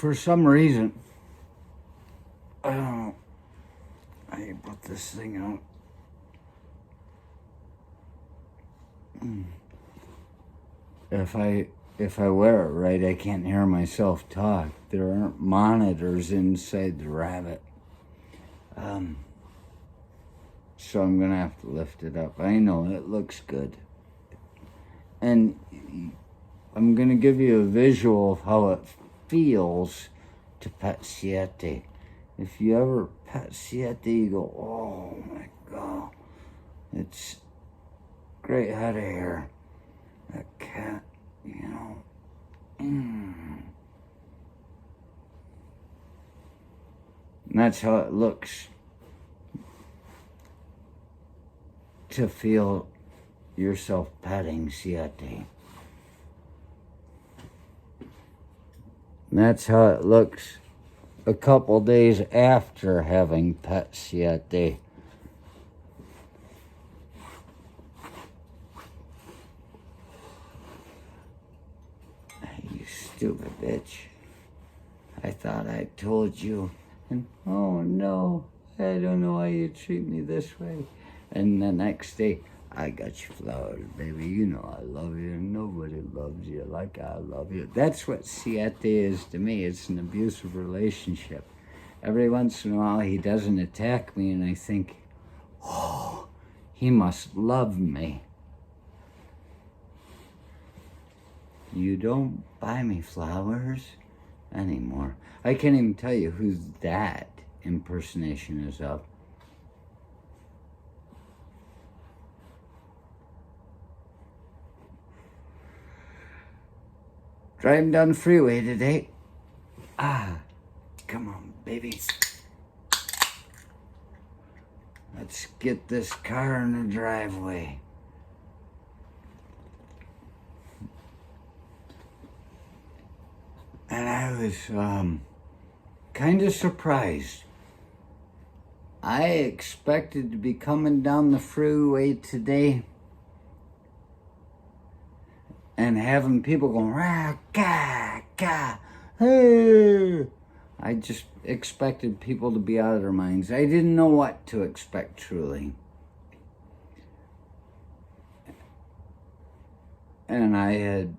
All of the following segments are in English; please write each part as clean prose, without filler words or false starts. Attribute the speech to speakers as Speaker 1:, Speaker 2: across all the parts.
Speaker 1: for some reason, I don't know, I put this thing out. If I wear it right, I can't hear myself talk. There aren't monitors inside the rabbit. So I'm gonna have to lift it up. I know it looks good. And I'm gonna give you a visual of how it feels to pet Siete. If you ever pet Siete, you go, oh my God. It's great head of hair. That cat, you know. And that's how it looks to feel yourself petting Siete. And that's how it looks a couple days after having pet Siete. You stupid bitch. I thought I told you. And oh no, I don't know why you treat me this way. And the next day, I got you flowers, baby. You know I love you. Nobody loves you like I love you. That's what Siete is to me. It's an abusive relationship. Every once in a while, he doesn't attack me, and I think, oh, he must love me. You don't buy me flowers anymore. I can't even tell you who that impersonation is of. Driving down the freeway today. Come on, baby. Let's get this car in the driveway. And I was kind of surprised. I expected to be coming down the freeway today and having people going, rah, ga, ga, hey. I just expected people to be out of their minds. I didn't know what to expect, truly. And I had,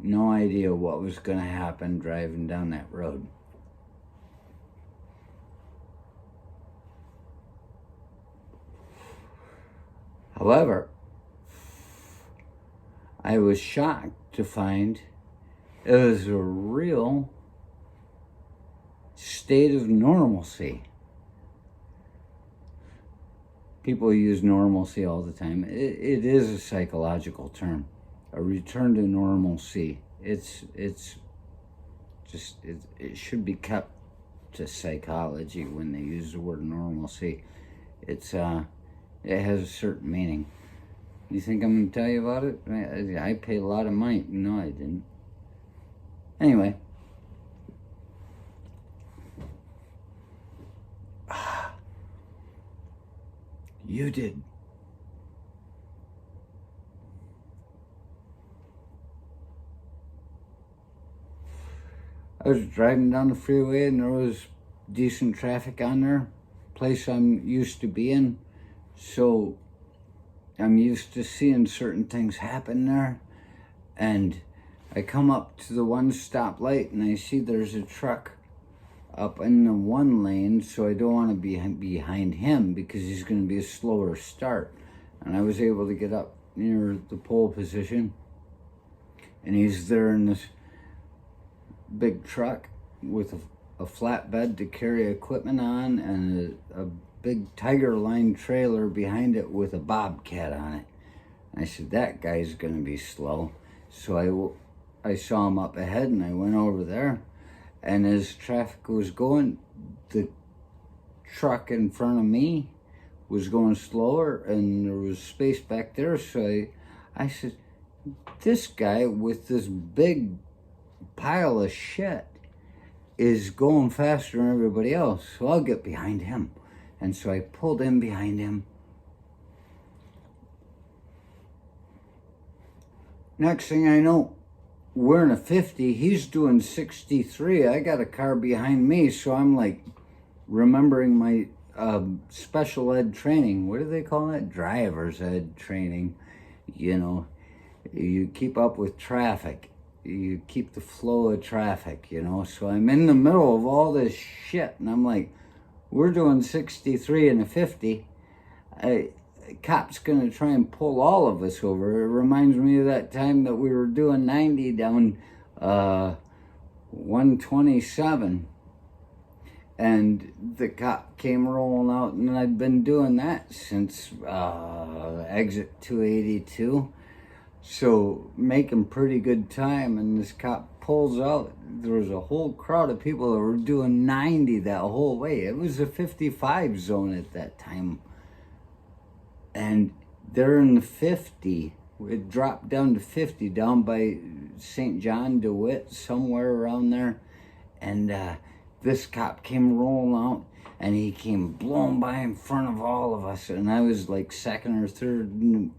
Speaker 1: no idea what was going to happen driving down that road. However, I was shocked to find it was a real state of normalcy. People use normalcy all the time. It is a psychological term. A return to normalcy. It should be kept to psychology when they use the word normalcy. It has a certain meaning. You think I'm going to tell you about it? I paid a lot of money. No, I didn't. Anyway. You did. I was driving down the freeway and there was decent traffic on there. Place I'm used to being. So I'm used to seeing certain things happen there. And I come up to the one stoplight and I see there's a truck up in the one lane, so I don't want to be behind him because he's going to be a slower start. And I was able to get up near the pole position, and he's there in this big truck with a flatbed to carry equipment on and a big Tiger Line trailer behind it with a bobcat on it. And I said, that guy's going to be slow. So I saw him up ahead and I went over there. And as traffic was going, the truck in front of me was going slower and there was space back there. So I said, this guy with this big pile of shit is going faster than everybody else. So I'll get behind him. And so I pulled in behind him. Next thing I know, we're in a 50, he's doing 63. I got a car behind me, so I'm like remembering my special ed training. What do they call that? Driver's ed training. You know, you keep up with traffic. You keep the flow of traffic, you know. So I'm in the middle of all this shit, and I'm like, we're doing 63 in a 50. Cop's gonna try and pull all of us over. It reminds me of that time that we were doing 90 down 127, and the cop came rolling out, and I'd been doing that since exit 282, so making pretty good time. And this cop pulls out. There was a whole crowd of people that were doing 90 that whole way. It was a 55 zone at that time, and they're in the 50. It dropped down to 50 down by St. John, DeWitt, somewhere around there. And this cop came rolling out, and he came blowing by in front of all of us. And I was like second or third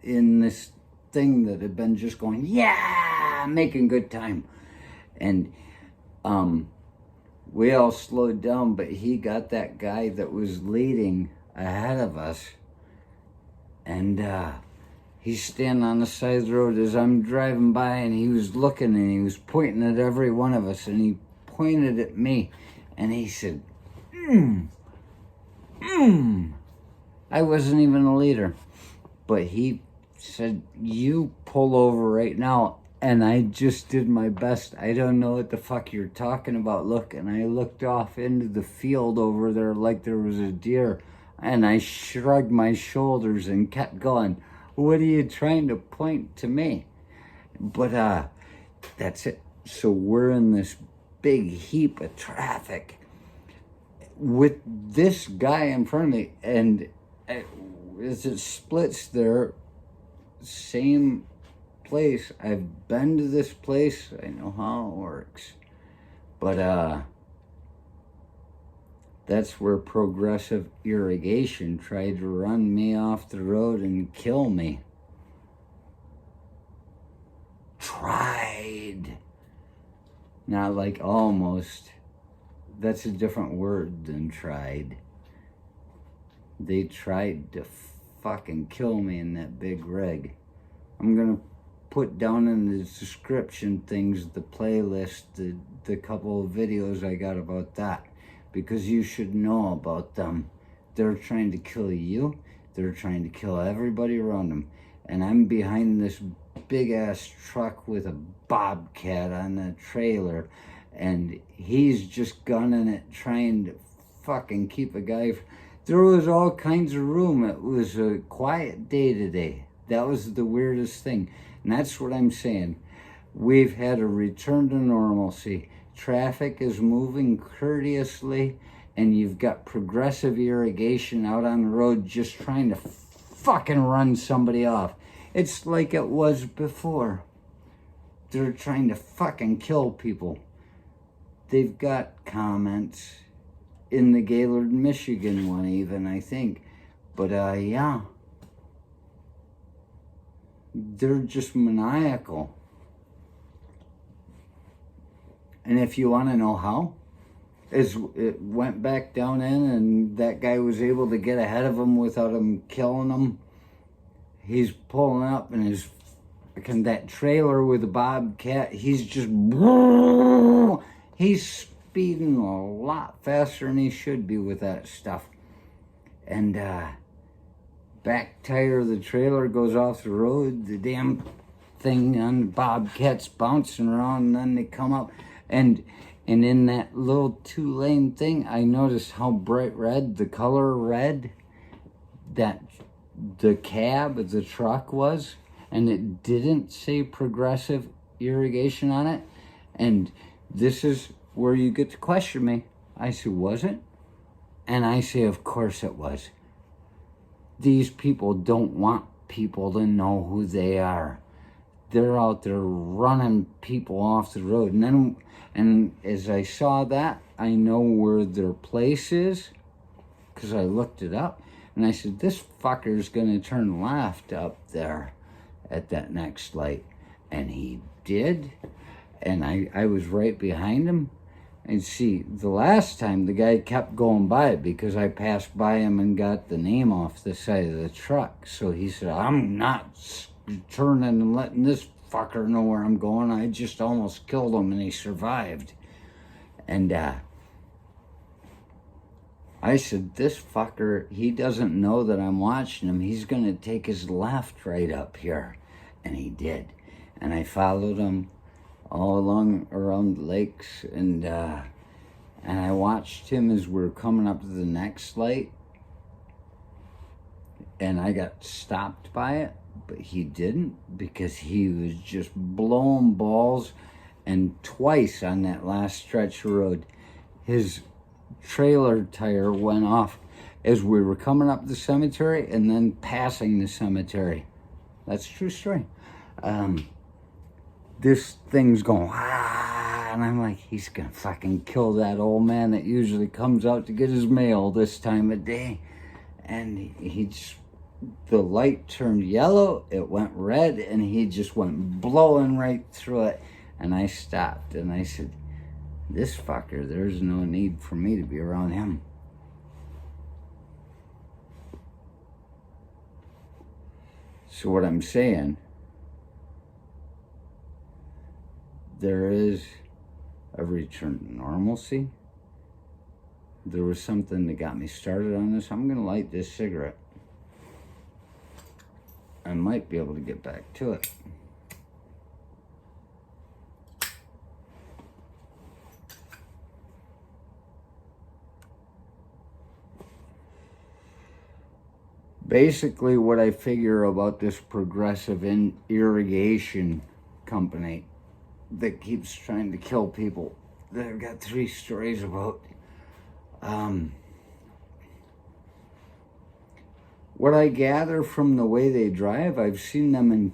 Speaker 1: in this thing that had been just going, yeah, making good time. And we all slowed down, but he got that guy that was leading ahead of us. And he's standing on the side of the road as I'm driving by, and he was looking, and he was pointing at every one of us, and he pointed at me, and he said, I wasn't even a leader, but he said, you pull over right now. And I just did my best. I don't know what the fuck you're talking about. Look, and I looked off into the field over there like there was a deer, and I shrugged my shoulders and kept going. What are you trying to point to me? But that's it. So we're in this big heap of traffic with this guy in front of me, and as it splits there, same place. I've been to this place. I know how it works. But that's where progressive irrigation tried to run me off the road and kill me. Tried. Not like almost. That's a different word than tried. They tried to fucking kill me in that big rig. I'm gonna put down in the description things, the playlist, the couple of videos I got about that, because you should know about them. They're trying to kill you. They're trying to kill everybody around them. And I'm behind this big ass truck with a bobcat on the trailer, and he's just gunning it, trying to fucking keep a guy. There was all kinds of room. It was a quiet day today. That was the weirdest thing. And that's what I'm saying. We've had a return to normalcy. Traffic is moving courteously, and you've got progressive irrigation out on the road just trying to fucking run somebody off. It's like it was before. They're trying to fucking kill people. They've got comments in the Gaylord, Michigan one even, I think. But yeah. They're just maniacal. And if you want to know how, it went back down in, and that guy was able to get ahead of him without him killing him. He's pulling up, and that trailer with the bobcat, he's just, he's speeding a lot faster than he should be with that stuff. And back tire of the trailer goes off the road. The damn thing on the bobcat's bouncing around, and then they come up, and in that little 2-lane thing, I noticed how bright red, the color red, that the cab of the truck was, and it didn't say progressive irrigation on it. And this is where you get to question me. I say, was it? And I say, of course it was. These people don't want people to know who they are. They're out there running people off the road. And as I saw that, I know where their place is, because I looked it up. And I said, this fucker's going to turn left up there at that next light. And he did. And I was right behind him. And see, the last time the guy kept going by it because I passed by him and got the name off the side of the truck. So he said, I'm not turning and letting this fucker know where I'm going. I just almost killed him and he survived. And I said, this fucker, he doesn't know that I'm watching him. He's going to take his left right up here. And he did. And I followed him all along around the lakes, and I watched him as we were coming up to the next light, and I got stopped by it, but he didn't, because he was just blowing balls. And twice on that last stretch of road, his trailer tire went off as we were coming up the cemetery and then passing the cemetery. That's a true story. This thing's going, and I'm like, he's gonna fucking kill that old man that usually comes out to get his mail this time of day. And he just, the light turned yellow, it went red, and he just went blowing right through it. And I stopped and I said, this fucker, there's no need for me to be around him. So what I'm saying, there is a return to normalcy. There was something that got me started on this. I'm going to light this cigarette. I might be able to get back to it. Basically, what I figure about this progressive irrigation company that keeps trying to kill people, that I've got 3 stories about. What I gather from the way they drive, I've seen them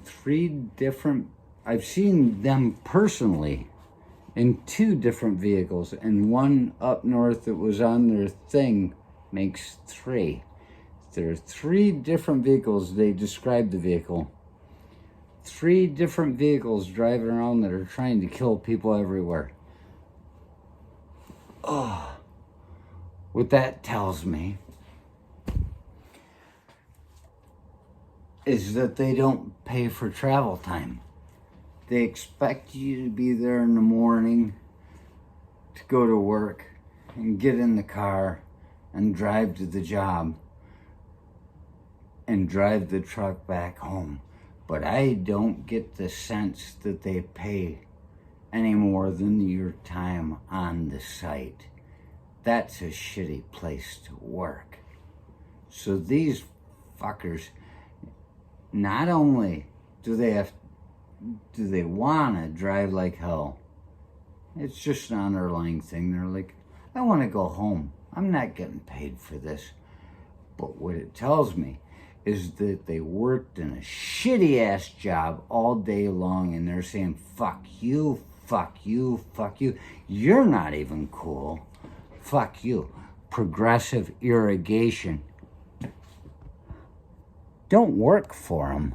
Speaker 1: personally in 2 different vehicles, and one up north that was on their thing makes 3. There are 3 different vehicles. They describe the vehicle. 3 different vehicles driving around that are trying to kill people everywhere. Oh, what that tells me is that they don't pay for travel time. They expect you to be there in the morning to go to work and get in the car and drive to the job and drive the truck back home. But I don't get the sense that they pay any more than your time on the site. That's a shitty place to work. So these fuckers, not only do they want to drive like hell, it's just an underlying thing. They're like, I want to go home. I'm not getting paid for this. But what it tells me is that they worked in a shitty ass job all day long, and they're saying, fuck you, fuck you, fuck you. You're not even cool. Fuck you. Progressive irrigation. Don't work for them.